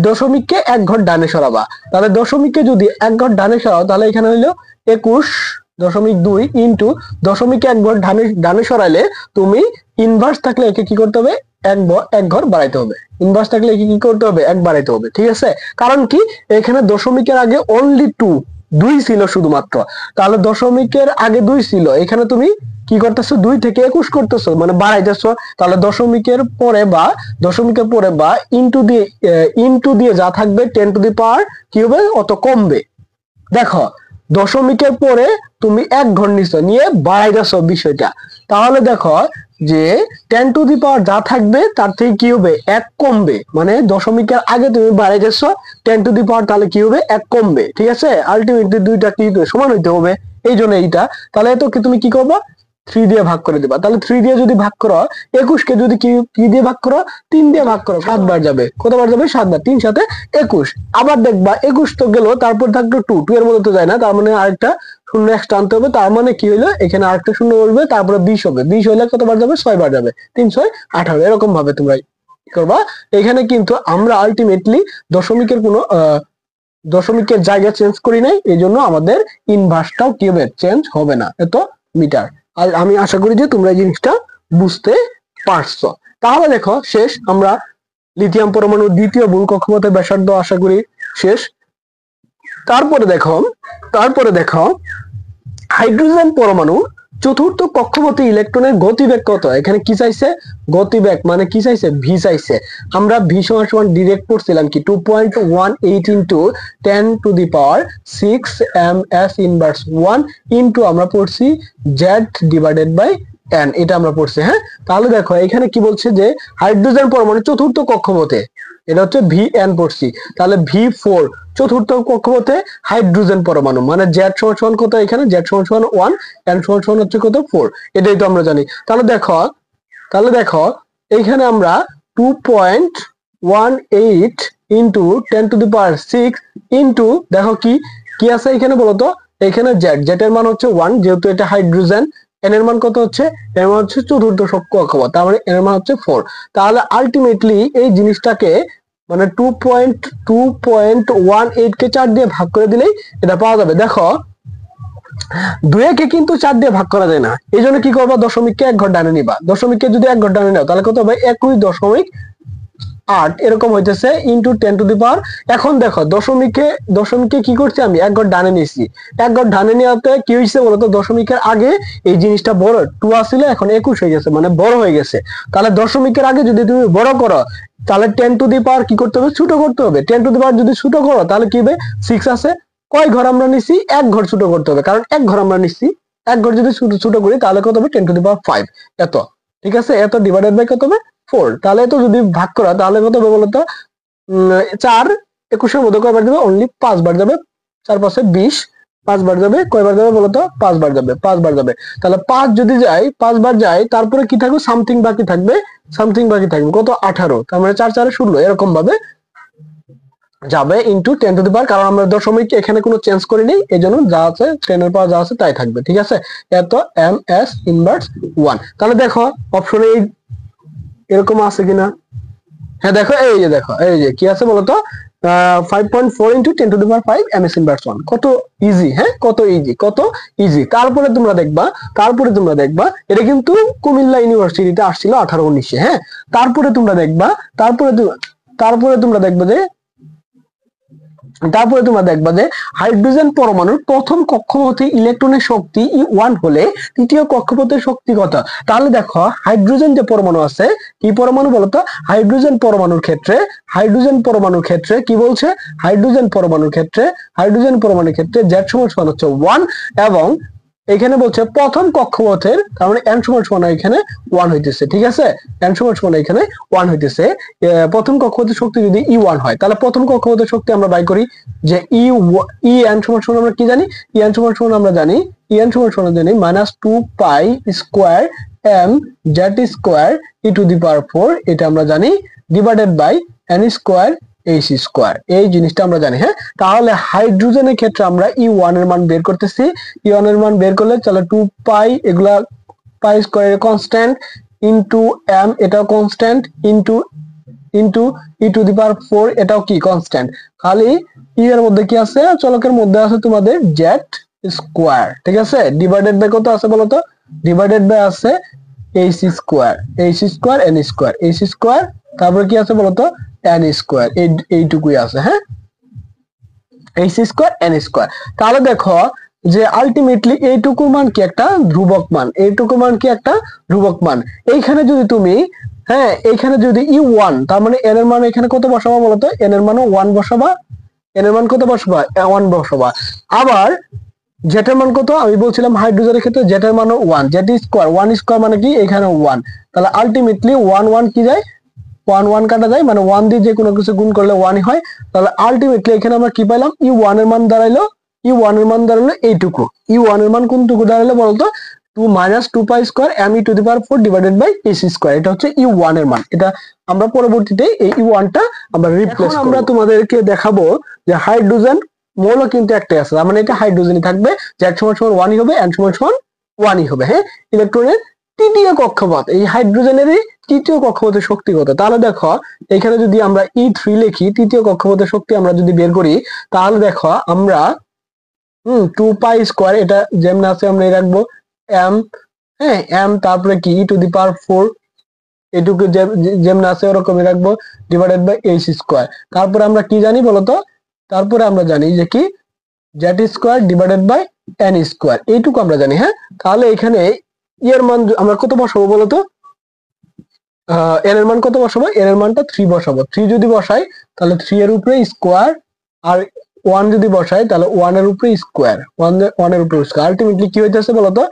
দশমিককে 1 ঘর ডানে সরাবা। তাহলে দশমিককে যদি 1 ঘর ডানে সরাও তাহলে এখানে হইলো 21.2 ইনটু দশমিককে 1 ঘর ডানে সরাইলে তুমি ইনভার্স থাকলে একে কি করতে হবে, এক ঘর বাড়াইতে হবে। ইনভার্স থাকলে একে কি করতে হবে, এক বাড়াইতে হবে, ঠিক আছে। কারণ কি এখানে দশমিকের আগে অনলি 2 ছিল শুধুমাত্র, তাহলে দশমিকের আগে 2 ছিল, এখানে তুমি কি করতেছো 2 থেকে 21 করতেছো, মানে বাড়াইতেছো। তাহলে দশমিকের পরে বা ইনটু দিয়ে যা থাকবে 10 টু দি পাওয়ার কি হবে, অত কমবে। দেখো দশমিকের পরে তুমি 1 ঘর নিছো, নিয়ে বাড়াইতেছো বিষয়টা। তাহলে দেখো যে 10 টু দি পাওয়ার যা থাকবে তার থেকে কি হবে, 1 কমবে। মানে দশমিকের আগে তুমি বাড়াইতেছো 10 টু দি পাওয়ার, তাহলে কি হবে, 1 কমবে, ঠিক আছে। আলটিমেটলি দুইটা কি সমান হইতে হবে, এই জন্য এইটা। তাহলে তো তুমি কি করবা, 3 দিয়ে ভাগ করে দিবা। তাহলে 3 দিয়ে যদি ভাগ করো 21 কে যদি কি দিয়ে ভাগ করো, 3 দিয়ে ভাগ করো, 7 বার যাবে। কতবার যাবে, 7 বার, 3 সাথে 21। আবার দেখবা 21 তো গেল, তারপর থাকলো 2 এর মধ্যে তো যায় না, তার মানে আরেকটা শূন্য এক্সট্রা আনতে হবে। তার মানে কি হলো, এখানে আরেকটা শূন্য বলবে, তারপরে 20 হবে। 20 হলে কতবার যাবে, 6 বার যাবে। 3 6 18, এরকম ভাবে তোমরা করবা। এখানে কিন্তু আমরা আলটিমেটলি দশমিকের জায়গা চেঞ্জ করি নাই, এই জন্য আমাদের ইনভার্সটাও কি হবে, চেঞ্জ হবে না, এত মিটার। আর আমি আশা করি যে তোমরা এই জিনিসটা বুঝতে পারছো। তাহলে দেখো শেষ, আমরা লিথিয়াম পরমাণুর দ্বিতীয় বুল কক্ষপথের ব্যাসার্ধ আশা করি শেষ। তারপরে দেখো হাইড্রোজেন পরমাণু চতুর্থ কক্ষপথে ইলেকট্রনের গতিবেগ কত। এখানে কি চাইছে, গতিবেগ মানে কি চাইছে, ভি চাইছে। আমরা ভি সমান সমান ডিরেক্ট পড়ছিলাম কি 2.18 into 10 two the power 6 ms inverse 1 into আমরা পড়ছি জেড ডিভাইডেড বাই n, এটা আমরা পড়ছি, হ্যাঁ। তাহলে দেখো এখানে কি বলছে যে হাইড্রোজেন পরমাণু চতুর্থ কক্ষপথে, এটা হচ্ছে VN পড়ছি। তাহলে V4 চতুর্থ কক্ষপথে হাইড্রোজেন পরমাণু, মানে জেড সমান কত, এখানে জেড সমান 1, n সমান হচ্ছে কত 4, এটাই তো আমরা জানি। তাহলে দেখো এইখানে আমরা 2.18 into 10 two the power 6 into দেখো কি আছে এখানে বলতো, এখানে জেড এর মান হচ্ছে 1, যেহেতু এটা হাইড্রোজেন। এন এর মান কত হচ্ছে, এর মান হচ্ছে চতুর্থ কক্ষপথ, তার মানে এর মান হচ্ছে 4। তাহলে আলটিমেটলি এই জিনিসটাকে মানে 2.18 কে 4 দিয়ে ভাগ করে দিলেই এটা পাওয়া যাবে। দেখো 2 কে কিন্তু 4 দিয়ে ভাগ করা যায় না, এই জন্য কি করবা, দশমিককে 1 ঘর ডানে নিবা। দশমিককে যদি 1 ঘর ডানে নাও তাহলে কত হবে, 21.8 এরকম হইতেছে ইনটু 10 টু দি পাওয়ার। এখন দেখো দশমিকে কি করছি, আমি 1 ঘর ডানে নিয়েছি। 1 ঘর ডানে নেওয়াতে কি হয়েছে বলতো, দশমিকের আগে এই জিনিসটা বড় 2 আসলে এখন 21 হয়ে গেছে, মানে বড় হয়ে গেছে। তাহলে দশমিকের আগে যদি তুমি বড় করো তাহলে 10 টু দি পাওয়ার কি করতে হবে, ছোট করতে হবে। 10 টু দি পাওয়ার যদি ছোট করো তাহলে কি হবে, 6 আছে। কয় ঘর আমরা নিছি, 1 ঘর ছোট করতে হবে, কারণ 1 ঘর আমরা নিছি। 1 ঘর যদি ছোট করি তাহলে কত হবে, 10 টু দি পাওয়ার 5, এত, ঠিক আছে। এত ডিভাইডেড বাই কত হবে 4। তাহলে তো যদি ভাগ করা তাহলে কত হবে বলতো, 4 21 এর মধ্যে কয়বার যাবে, অনলি 5 বার যাবে। 4 5 20, 5 বার যাবে, কয়বার যাবে বলতো, 5 বার যাবে, 5 বার যাবে। তাহলে 5 যদি যায়, 5 বার যায়, তারপরে কি থাকবে, সামথিং বাকি থাকবে কত, 18। তার মানে 4 4 16, এরকম ভাবে যাবে ইনটু 10 টু দি পাওয়ার। কারণ আমরা দশমিক এখানে কোনো চেঞ্জ করিনি, এই জন্য যা আছে 10 এর পাওয়ার যা আছে তাই থাকবে, ঠিক আছে। এত ms ইনভার্স 1। তাহলে দেখো অপশনে এরকম আছে কিনা, হ্যাঁ দেখো, এই যে কি আছে বলতো, 5.4 into 10 two the power 5 ms inverse 1। কত ইজি, হ্যাঁ, কত ইজি। তারপরে তোমরা দেখবা এটা কিন্তু কুমিল্লা ইউনিভার্সিটিতে আসছিল 18-19-এ, হ্যাঁ। তারপরে তোমরা দেখবা যে হাইড্রোজেন পরমাণুর প্রথম কক্ষপথে ইলেকট্রনের শক্তি E1 হলে তৃতীয় কক্ষপথের শক্তি কত। তাহলে দেখো হাইড্রোজেন যে পরমাণু আছে, কি পরমাণু বলতো, হাইড্রোজেন পরমাণুর ক্ষেত্রে কি বলছে, হাইড্রোজেন পরমাণুর ক্ষেত্রে জেড সমান হচ্ছে 1 এবং এখানে বলছে প্রথম কক্ষপথের, তার মানে n সমান সমান এখানে 1 হইতেছে, ঠিক আছে, n সমান সমান এখানে 1 হইতেছে। প্রথম কক্ষপথের শক্তি যদি E1 হয়, তাহলে প্রথম কক্ষপথের শক্তি আমরা বাই করি যে En সমান সমান আমরা কি জানি, En সমান সমান আমরা জানি, En সমান সমান জানি -2 pi square m z square e to the power 4, এটা আমরা জানি, divided by n square h square, এই জিনিসটা আমরা জানি। হ্যাঁ, তাহলে হাইড্রোজেনের ক্ষেত্রে আমরা E1 এর মান বের করতেছি। E1 এর মান বের করলে চলো 2 পাই, এগুলা pi square constant, into m এটাও constant, into e to the power 4 এটাও কি কনস্ট্যান্ট। খালি e এর মধ্যে কি আছে, চলকের মধ্যে আছে তোমাদের z স্কয়ার, ঠিক আছে, ডিভাইডেড বাই কত আছে বলতো, ডিভাইডেড বাই আছে h square, h square n square, h square, তারপর কি আছে বলতো n স্কয়ার, এইটুকুই আছে। হ্যাঁ, h স্কয়ার n স্কয়ার। তাহলে দেখো যে আলটিমেটলি এইটুকুর মান কি একটা ধ্রুবক মান, এইটুকুর মান কি একটা ধ্রুবক মান। এইখানে যদি তুমি, হ্যাঁ, এইখানে যদি E1, তার মানে n এর মান এখানে কত বসাবা বলতো, n এর মান 1 বসাবা, n এর মান কত বসাবা 1 বসাবা। আবার জেড এর মান কত, আমি বলছিলাম হাইড্রোজেনের ক্ষেত্রে জেড এর মান 1, জেড স্কয়ার, 1 স্কয়ার মানে কি এখানে 1, তাহলে আলটিমেটলি 1 1 কি যায়, 1 1 কাটা যায়, মানে 1 দিয়ে যে কোনো কিছু গুণ করলে 1ই হয়। তাহলে আলটিমেটলি এখানে আমরা কি পাইলাম, E1 এর মান দাঁড়াইলো, E1 এর মান দাঁড়ালো এইটুকু। E1 এর মান কোনটুকু দাঁড়ালো বলতো, 2 pi square m e to the power 4 divided by h square, এটা হচ্ছে E1 এর মান। এটা আমরা পরবর্তীতে এই E1 টা আমরা রিপ্লেস করব। আমরা তোমাদেরকে দেখাবো যে হাইড্রোজেন মৌল কিন্তু একটাই আছে, তার মানে এটা হাইড্রোজেনই থাকবে, z সমান সমান 1ই হবে, n সমান সমান 1ই হবে। হ্যাঁ, ইলেকট্রনের তৃতীয় কক্ষপথ, এই হাইড্রোজেনেরই তৃতীয় কক্ষপথের শক্তি কত, তাহলে দেখো এখানে যদি আমরা E3 লিখি, তৃতীয় কক্ষপথের শক্তি আমরা যদি বের করি, তাহলে দেখো আমরা 2 পাই স্কয়ার, এটা যেমন আছে আমরা রাখবো m, হ্যাঁ m, তারপরে কি e টু দি পাওয়ার 4, এটুকু যেমন আছে ওরকমই রাখবো, ডিভাইডেড বাই h স্কয়ার। তারপরে আমরা কি জানি বলতো, তারপরে আমরা জানি যে কি z square divided by n square, এইটুকু আমরা জানি। হ্যাঁ, তাহলে এখানে এর মান আমরা কত বসাবো বলতো, n এর মান কত বসাবো, n এর মানটা 3 বসাবো। 3 যদি বসাই তাহলে 3 এর উপরে স্কয়ার, আর 1 যদি বসাই তাহলে 1 এর উপরে স্কয়ার, 1 এর উপরে স্কয়ার। আলটিমেটলি কি হইতেছে বলতো,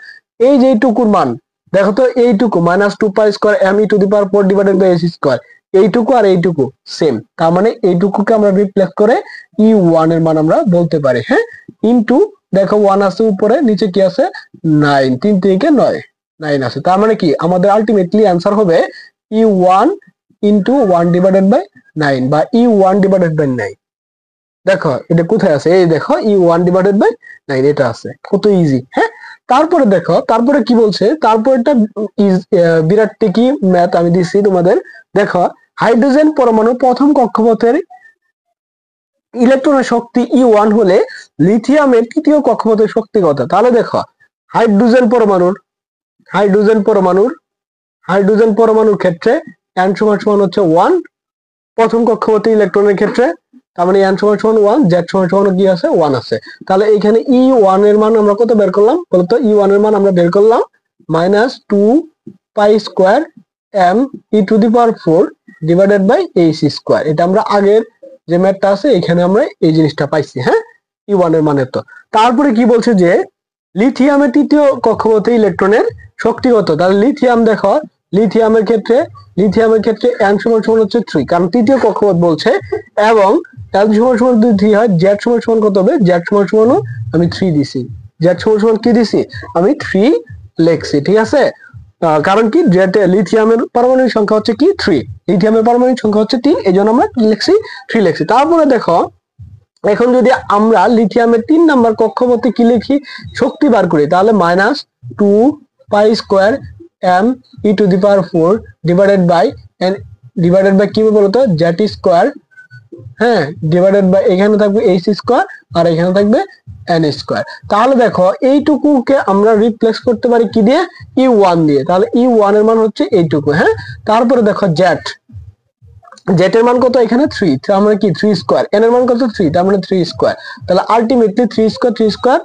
এই যে এইটুকুর মান দেখো তো, এইটুকু -2 pi square m e to the power 4 divided by h square, এইটুকু আর এইটুকু সেম, তার মানে এইটুকুকে আমরা রিপ্লেস করে E1 এর মান আমরা বলতে পারি। হ্যাঁ, ইনটু দেখো 1 আছে উপরে, নিচে কি আছে 9, 3 থেকে 9, 9 আছে, তার মানে কি আমাদের আলটিমেটলি অ্যান্সার হবে E1 ইনটু 1 ডিভাইডেড বাই 9 বা E1 ডিভাইডেড বাই 9। দেখো এটা কোথায় আছে, এই দেখো E1 ডিভাইডেড বাই 9 এটা আছে, কত ইজি। হ্যাঁ, তারপরে দেখো তারপরে কি বলছে, তারপরটা বিরাট টিকি ম্যাথ আমি দিচ্ছি তোমাদের। দেখো হাইড্রোজেন পরমাণু প্রথম কক্ষপথের ইলেকট্রনের শক্তি E1 হলে লিথিয়ামের তৃতীয় কক্ষপথের শক্তি কত। তাহলে দেখো হাইড্রোজেন পরমাণুর ক্ষেত্রে n সমান সমান হচ্ছে 1 প্রথম কক্ষপথে ইলেকট্রনের ক্ষেত্রে, তার মানে n সমান সমান 1, z সমান সমান কি আছে 1 আছে। তাহলে এখানে E1 এর মান আমরা কত বের করলাম বলতো, E1 এর মান আমরা বের করলাম -2 pi square m e to the power 4 divided by h square. এটা আমরা আগের যে ম্যাথটা আছে এখানে আমরা এই জিনিসটা পাইছি। হ্যাঁ, E1 এর মানের তো। তারপরে কি বলছে যে লিথিয়ামের তৃতীয় কক্ষপথে ইলেকট্রনের শক্তি কত। তাহলে লিথিয়াম দেখো, লিথিয়ামের ক্ষেত্রে n সমান সমান হচ্ছে 3, কারণ তৃতীয় কক্ষপথ বলছে, এবং n সমান সমান যদি 3 হয় z সমান সমান কত হবে, z সমান সমান আমি 3 দিছি, z সমান সমান কি দিছি আমি 3 লিখছি, ঠিক আছে। কারণ কি লিথিয়ামের পারমাণবিক সংখ্যা হচ্ছে কি 3, লিথিয়ামের পারমাণবিক সংখ্যা হচ্ছে 3, এই জন্য আমরা লিখছি 3 লিখছি। তারপরে দেখো এখন যদি আমরা লিথিয়ামের 3 নাম্বার কক্ষপথে কি লিখি, শক্তি বার করি, তাহলে -2 pi square m e to the power 4 divided by কি বলতো z স্কয়ার, হ্যাঁ, ডিভাইডেড বাই এখানে থাকবে h স্কয়ার আর এখানে থাকবে n স্কয়ার। তাহলে দেখো এইটুকুকে আমরা রিপ্লেস করতে পারি কি দিয়ে, E1 দিয়ে। তাহলে E1 এর মান হচ্ছে এইটুকু। হ্যাঁ, তারপরে দেখো z এর মান কত, এখানে 3, তার মানে কি 3 স্কয়ার, n এর মান কত 3, তার মানে 3 স্কয়ার। তাহলে আলটিমেটলি 3 স্কয়ার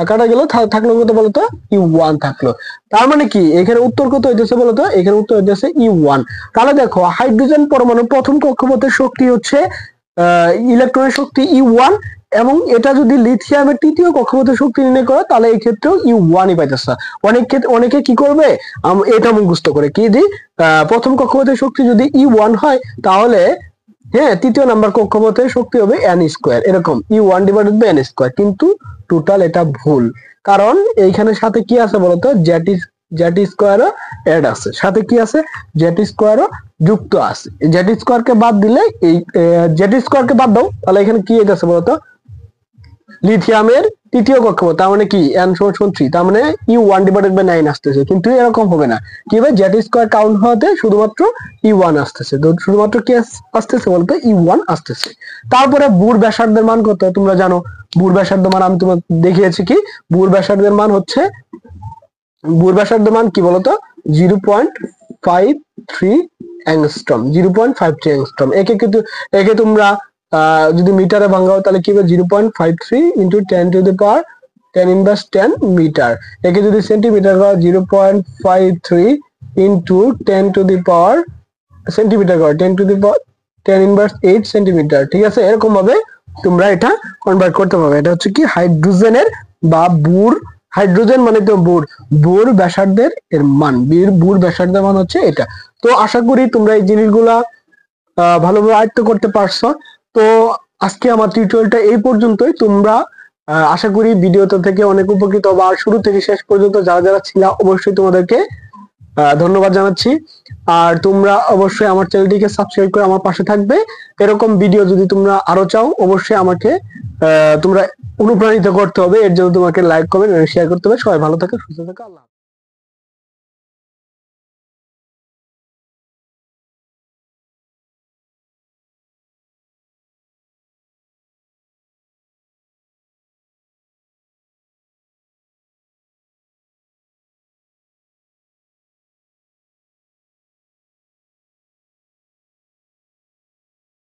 কাটা গেল, থাকলো কত বলতো E1 থাকলো। তার মানে কি এখানে উত্তর কত হইতেছে বলতো, এখানে উত্তর হইতেছে E1। তাহলে দেখো হাইড্রোজেন পরমাণু প্রথম কক্ষপথের শক্তি হচ্ছে ইলেকট্রনের শক্তি E1, এবং এটা যদি লিথিয়ামের তৃতীয় কক্ষপথের শক্তি নির্ণয় করে তাহলে এই ক্ষেত্রেও U1ই পাইতেছে। অনেকে কি করবে এটা মুখস্থ করে কি যে প্রথম কক্ষপথের শক্তি যদি E1 হয় তাহলে হ্যাঁ তৃতীয় নাম্বার কক্ষপথের শক্তি হবে n², এরকম E1 ডিভাইডেড বাই n², কিন্তু টোটাল এটা ভুল, কারণ এইখানে সাথে কি আছে বলতো, জেড স্কোয়ারও এড আছে, সাথে কি আছে জেড স্কোয়ারও যুক্ত আছে। জেড স্কোয়ারকে বাদ দিলে এই জেড স্কোয়ারকে বাদ দাও তাহলে এখানে কি আছে বলতো, লিথিয়ামের তৃতীয় কক্ষপথ, তার মানে কি n = 3, তার মানে U1 ডিভাইডেড বাই 9 আসতেছে, কিন্তু এরকম হবে না, কি হবে জেড স্কোয়ার কাউন্ট হওয়াতে শুধুমাত্র E1 আসতেছে, তো শুধুমাত্র কি আসতেছে বলতে E1 আসতেছে। তারপরে বুর ব্যাসার্ধের মান কত তোমরা জানো, বুর ব্যাসার্ধের মান আমি তোমাকে দেখিয়েছি, কি বুর ব্যাসার্ধের মান হচ্ছে, বুর ব্যাসার্ধের মান কি বলতো 0.53 অ্যাংস্ট্রম, 0.53 অ্যাংস্ট্রম। একে তোমরা যদি মিটারে ভাঙাও তাহলে কি হবে 0.53 ইন্টু 10⁻10⁻10 মিটার। একে যদি সেন্টিমিটার করো 0.53 ইন্টু 10⁻, সেন্টিমিটার করো 10⁻8 সেন্টিমিটার, ঠিক আছে। এরকম ভাবে তোমরা এটা কনভার্ট করতে পারবে। এটা হচ্ছে কি হাইড্রোজেনের বা বুর, হাইড্রোজেন মানে তো বুর ব্যাসার্ধের এর মান, বুর ব্যাসার্ধের মান হচ্ছে এটা। তো আশা করি তোমরা এই জিনিসগুলা ভালোভাবে আয়ত্ত করতে পারছো। তো আজকে আমার টিউটোরিয়ালটা এই পর্যন্তই। তোমরা আশা করি ভিডিওটা থেকে অনেক উপকৃত হবা। আর শুরু থেকে শেষ পর্যন্ত যারা যারা ছিল অবশ্যই তোমাদেরকে ধন্যবাদ জানাচ্ছি। আর তোমরা অবশ্যই আমার চ্যানেলটিকে সাবস্ক্রাইব করে আমার পাশে থাকবে। এরকম ভিডিও যদি তোমরা আরো চাও অবশ্যই আমাকে তোমরা অনুপ্রাণিত করতে হবে, এর জন্য তোমাকে লাইক কমেন্ট শেয়ার করতে হবে। সবাই ভালো থাকো, সুস্থ থাকো, আল্লাহ।